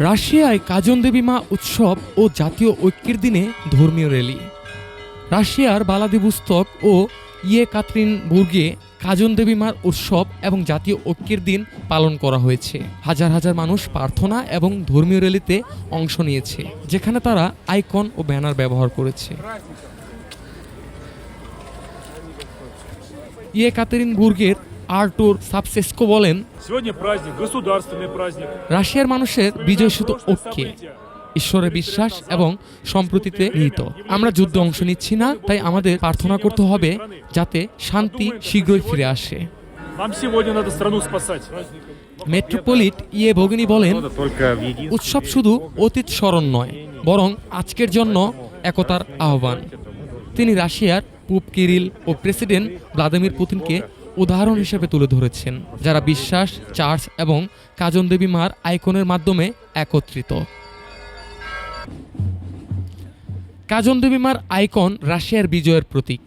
রাশিয়ায় কাজন দেবী মা উৎসব ও জাতীয় ঐক্যের দিনে ধর্মীয় র্যালি। রাশিয়ার বালাদিভোস্তক ও ইয়েকাতেরিনবুর্গে কাজন দেবী মার উৎসব এবং জাতীয় ঐক্যের দিন পালন করা হয়েছে। হাজার হাজার মানুষ প্রার্থনা এবং ধর্মীয় র্যালিতে অংশ নিয়েছে, যেখানে তারা আইকন ও ব্যানার ব্যবহার করেছে। ইয়েকাতেরিনবুর্গের আর্টুর সাবসেস্কো বলেন, রাশিয়ার মানুষের বিজয় শুধু ঐক্যে, ঈশ্বরের বিশ্বাস এবং সম্প্রীতিতে নিহিত। আমরা যুদ্ধে অংশ নিচ্ছি না, তাই আমাদের প্রার্থনা করতে হবে যাতে শান্তি শীঘ্রই ফিরে আসে। মেট্রোপলিট ইয়েভগেনি বলেন, উৎসব শুধু অতীত স্মরণ নয়, বরং আজকের জন্য একতার আহ্বান। তিনি রাশিয়ার পোপ কিরিল ও প্রেসিডেন্ট ভ্লাদিমির পুতিনকে উদাহরণ হিসেবে তুলে ধরেছেন, যারা বিশ্বাস, চার্চ এবং কাজন দেবী মার আইকনের মাধ্যমে একত্রিত। কাজন দেবী মার আইকন রাশিয়ার বিজয়ের প্রতীক।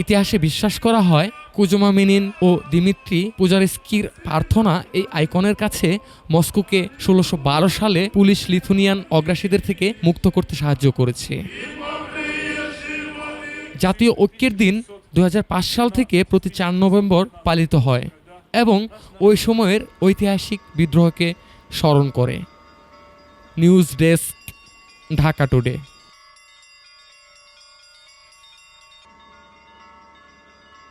ইতিহাসে বিশ্বাস করা হয় কুজমা মিনিন ও দিমিত্রি পুজারিস্কির প্রার্থনা এই আইকনের কাছে মস্কোকে ১৬১২ সালে পুলিশ লিথুনিয়ান অগ্রাসীদের থেকে মুক্ত করতে সাহায্য করেছে। জাতীয় ঐক্যের দিন ২০০৫ সাল থেকে প্রতি ৪ নভেম্বর পালিত হয় এবং ওই সময়ের ঐতিহাসিক বিদ্রোহকে স্মরণ করে। News desk, Dhaka today.